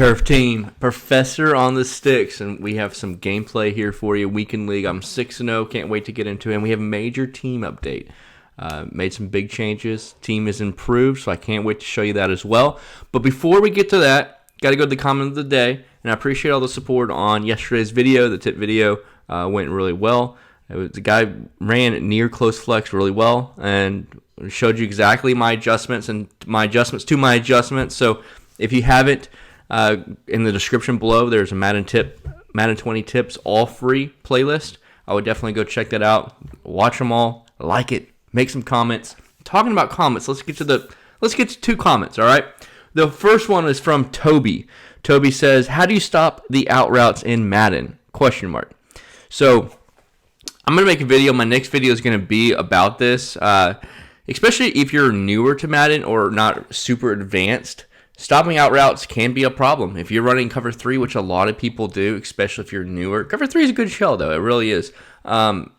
Turf Team, Professor on the sticks, and we have some gameplay here for you. Weekend League, I'm 6-0, can't wait to get into it. And we have a major team update. Made some big changes. Team is improved, so I can't wait to show you that as well. But before we get to that, got to go to the comment of the day, and I appreciate all the support on yesterday's video. The tip video went really well. The guy ran near close flex really well and showed you exactly my adjustments and my adjustments to my adjustments. So if you haven't, in the description below, there's a Madden 20 tips, all free playlist. I would definitely go check that out. Watch them all, like it, make some comments. Talking about comments, let's get to two comments. All right. The first one is from Toby. Toby says, "How do you stop the out routes in Madden?" ? So I'm gonna make a video. My next video is gonna be about this, especially if you're newer to Madden or not super advanced. Stopping out routes can be a problem. If you're running cover 3, which a lot of people do, especially if you're newer. Cover 3 is a good shell, though. It really is. One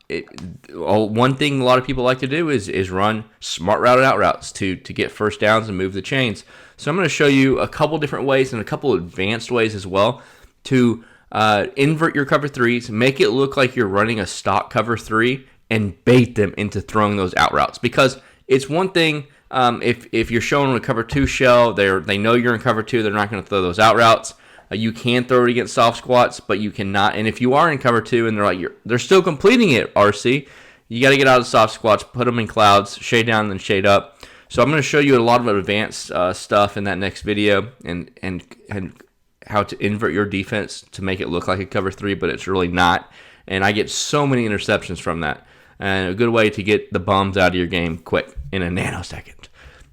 thing a lot of people like to do is run smart routed out routes to get first downs and move the chains. So I'm going to show you a couple different ways and a couple advanced ways as well to invert your cover 3s, make it look like you're running a stock cover 3, and bait them into throwing those out routes. Because it's one thing... if you're showing a cover 2 shell, they know you're in cover 2, they're not going to throw those out routes. You can throw it against soft squats, but you cannot. And if you are in cover 2 and they're still completing it, RC, you got to get out of soft squats, put them in clouds, shade down, then shade up. So I'm going to show you a lot of advanced stuff in that next video and how to invert your defense to make it look like a cover 3, but it's really not. And I get so many interceptions from that. And a good way to get the bums out of your game quick in a nanosecond.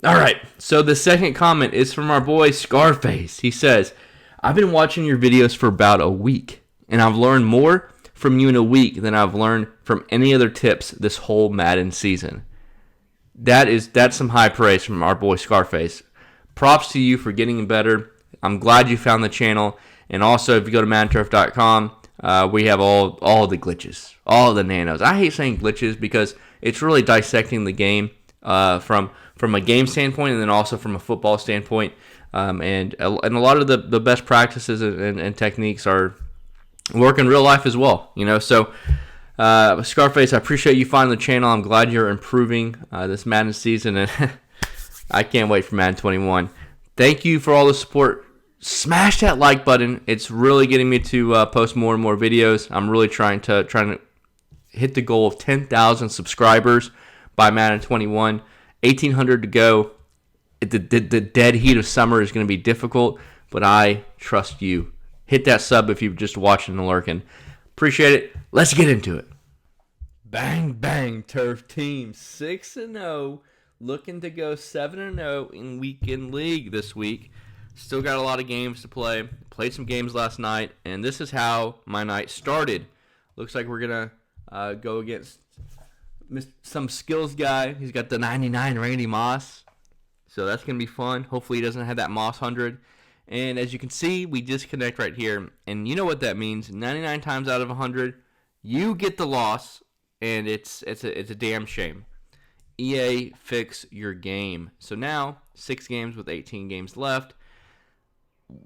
All right, so the second comment is from our boy Scarface. He says, "I've been watching your videos for about a week, and I've learned more from you in a week than I've learned from any other tips this whole Madden season." That's some high praise from our boy Scarface. Props to you for getting better. I'm glad you found the channel. And also, if you go to MaddenTurf.com, we have all the glitches, all the nanos. I hate saying glitches because it's really dissecting the game from a game standpoint and then also from a football standpoint. And a lot of the best practices and techniques are work in real life as well. So Scarface, I appreciate you finding the channel. I'm glad you're improving this Madden season, and I can't wait for Madden 21. Thank you for all the support. Smash that like button. It's really getting me to post more and more videos. I'm really trying to hit the goal of 10,000 subscribers by Madden 21. 1,800 to go. The dead heat of summer is going to be difficult, but I trust you. Hit that sub if you're just watching and lurking. Appreciate it. Let's get into it. Bang, bang, Turf Team. 6-0. Looking to go 7-0 in Weekend League this week. Still got a lot of games to play. Played some games last night, and this is how my night started. Looks like we're going to go against some skills guy. He's got the 99 Randy Moss, so that's going to be fun. Hopefully he doesn't have that Moss 100. And as you can see, we disconnect right here, and you know what that means. 99 times out of 100, you get the loss, and it's a damn shame. EA, fix your game. So now, 6 games with 18 games left.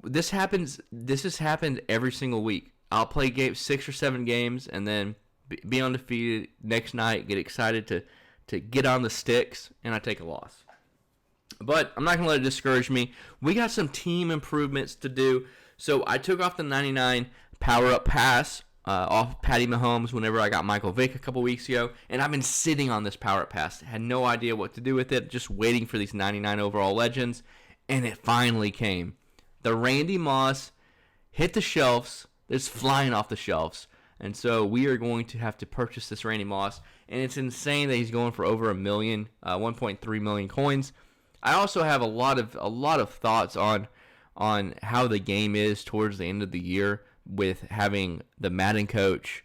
This has happened every single week. I'll play 6 or 7 games and then be undefeated next night, get excited to get on the sticks, and I take a loss. But I'm not going to let it discourage me. We got some team improvements to do. So I took off the 99 power-up pass off Patty Mahomes whenever I got Michael Vick a couple weeks ago, and I've been sitting on this power-up pass. Had no idea what to do with it, just waiting for these 99 overall legends, and it finally came. The Randy Moss hit the shelves. It's flying off the shelves. And so we are going to have to purchase this Randy Moss. And it's insane that he's going for over 1.3 million coins. I also have a lot of thoughts on how the game is towards the end of the year with having the Madden coach,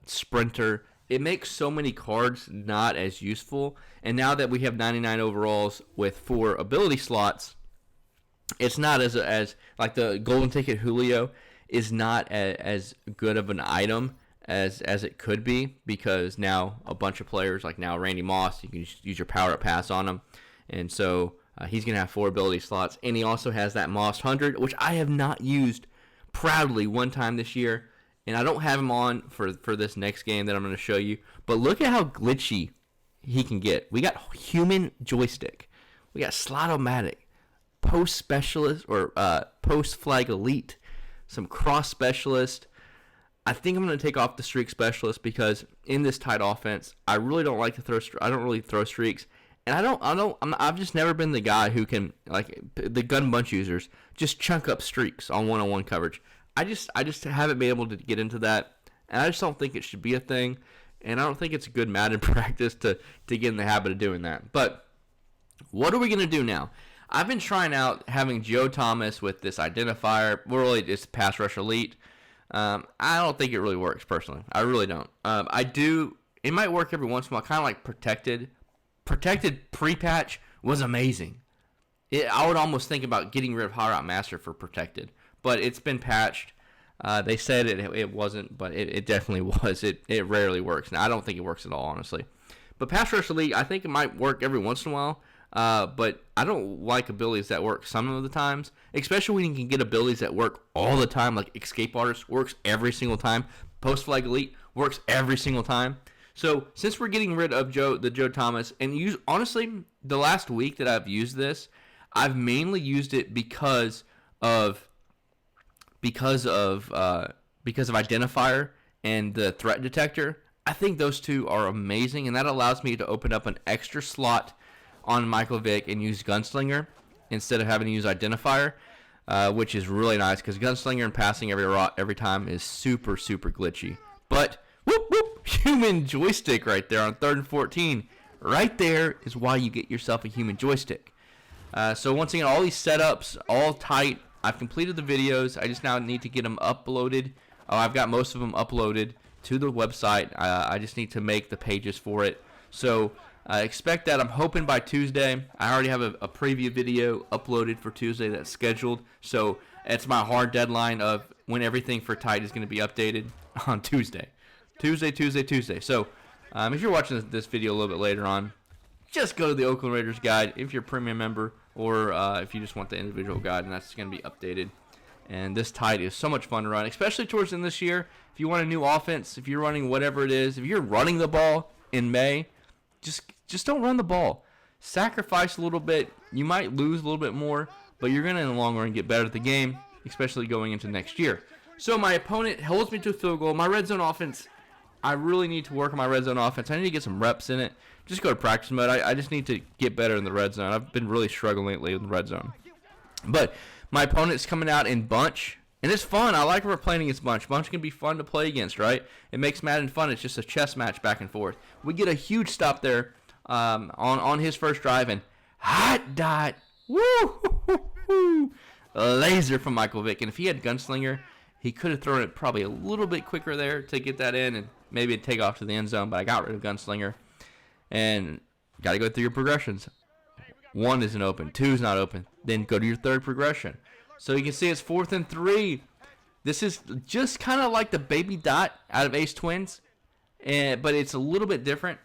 sprinter. It makes so many cards not as useful. And now that we have 99 overalls with 4 ability slots, it's not as like the golden ticket Julio is not as good of an item as it could be, because now a bunch of players, like now Randy Moss, you can use your power up pass on him, and so He's going to have 4 ability slots, and he also has that Moss 100, which I have not used proudly one time this year, and I don't have him on for this next game that I'm going to show you. But look at how glitchy he can get. We got human joystick. We got Slot-O-Matic, post specialist or post flag elite, some cross specialist. I think I'm going to take off the streak specialist because in this tight offense, I really don't like to throw. I don't really throw streaks, and I've just never been the guy who can, like the gun bunch users, just chunk up streaks on one-on-one coverage. I just haven't been able to get into that, and I just don't think it should be a thing, and I don't think it's a good Madden practice to get in the habit of doing that. But what are we going to do now? I've been trying out having Joe Thomas with this identifier. Really, it's pass rush elite. I don't think it really works, personally. I really don't. I do. It might work every once in a while, kind of like protected. Protected pre-patch was amazing. I would almost think about getting rid of Hot Route Master for protected, but it's been patched. They said it wasn't, but it definitely was. It rarely works. Now, I don't think it works at all, honestly. But Pass Rush Elite, I think it might work every once in a while, but I don't like abilities that work some of the times, especially when you can get abilities that work all the time, like Escape Artist works every single time. Post Flag Elite works every single time. So since we're getting rid of Joe Thomas, and honestly, the last week that I've used this, I've mainly used it because of identifier and the threat detector. I think those two are amazing, and that allows me to open up an extra slot on Michael Vick and use Gunslinger instead of having to use identifier, which is really nice because Gunslinger and passing every time is super, super glitchy. But whoop whoop, human joystick right there on 3rd and 14. Right there is why you get yourself a human joystick. So once again, all these setups, all tight. I've completed the videos. I just now need to get them uploaded. I've got most of them uploaded to the website. I just need to make the pages for it. So expect that. I'm hoping by Tuesday. I already have a preview video uploaded for Tuesday that's scheduled. So it's my hard deadline of when everything for tight is going to be updated on Tuesday. Tuesday. So if you're watching this video a little bit later on, just go to the Oakland Raiders guide if you're a premium member, or if you just want the individual guide, and that's going to be updated. And this tight is so much fun to run, especially towards the end of this year. If you want a new offense, if you're running whatever it is, if you're running the ball in May, just don't run the ball. Sacrifice a little bit. You might lose a little bit more, but you're going to, in the long run, get better at the game, especially going into next year. So my opponent holds me to a field goal. My red zone offense, I really need to work on my red zone offense. I need to get some reps in it. Just go to practice mode. I just need to get better in the red zone. I've been really struggling lately in the red zone. But my opponent's coming out in bunch, and it's fun. I like we're playing against bunch. Bunch can be fun to play against, right? It makes Madden fun. It's just a chess match back and forth. We get a huge stop there on his first drive, and hot dot, woo, laser from Michael Vick. And if he had Gunslinger, he could have thrown it probably a little bit quicker there to get that in, and maybe it'd take off to the end zone, but I got rid of Gunslinger. And got to go through your progressions. 1 isn't open. 2 is not open. Then go to your third progression. So you can see it's 4th and 3. This is just kind of like the baby dot out of Ace Twins, but it's a little bit different.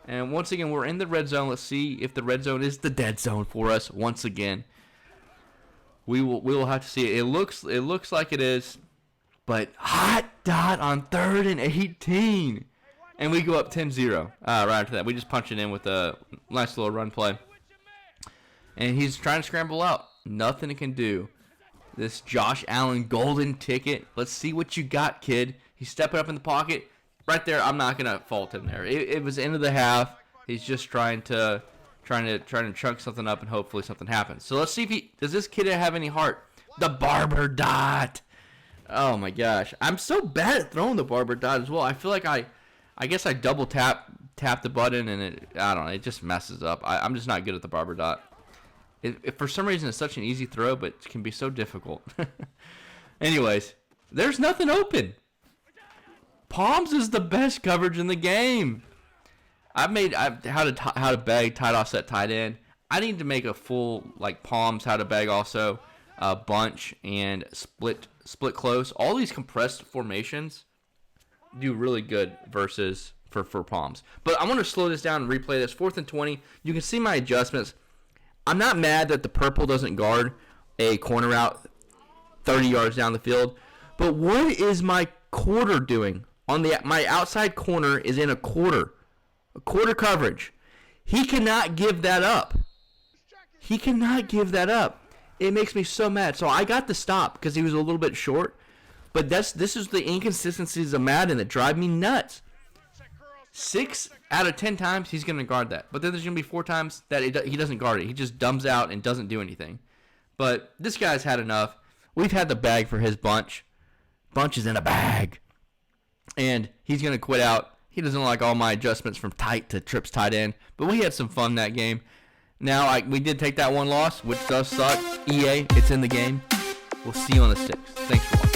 And once again, we're in the red zone. Let's see if the red zone is the dead zone for us once again. We will have to see it. It looks like it is, but hot dot on 3rd and 18. And we go up 10-0 right after that. We just punch it in with a nice little run play. And he's trying to scramble out. Nothing he can do. This Josh Allen golden ticket. Let's see what you got, kid. He's stepping up in the pocket. Right there, I'm not going to fault him there. It was end of the half. He's just trying to chunk something up, and hopefully something happens. So let's see if does this kid have any heart? The barber dot. Oh, my gosh. I'm so bad at throwing the barber dot as well. I feel like I guess I double tap the button, and I don't know, it just messes up. I'm just not good at the barber dot. For some reason, it's such an easy throw, but it can be so difficult. Anyways, there's nothing open. Palms is the best coverage in the game. How to bag tight offset tight end. I need to make a full palms how to bag also, bunch and split close. All these compressed formations do really good versus for palms. But I want to slow this down and replay this. 4th and 20. You can see my adjustments. I'm not mad that the purple doesn't guard a corner out 30 yards down the field, but what is my quarter doing? My outside corner is in a quarter coverage. He cannot give that up. He cannot give that up. It makes me so mad. So I got to stop because he was a little bit short. But this is the inconsistencies of Madden that drive me nuts. 6 out of 10 times he's going to guard that. But then there's going to be 4 times that he doesn't guard it. He just dumbs out and doesn't do anything. But this guy's had enough. We've had the bag for his bunch. Bunch is in a bag. And he's going to quit out. He doesn't like all my adjustments from tight to trips tight end. But we had some fun that game. Now, we did take that one loss, which does suck. EA, it's in the game. We'll see you on the 6th. Thanks for watching.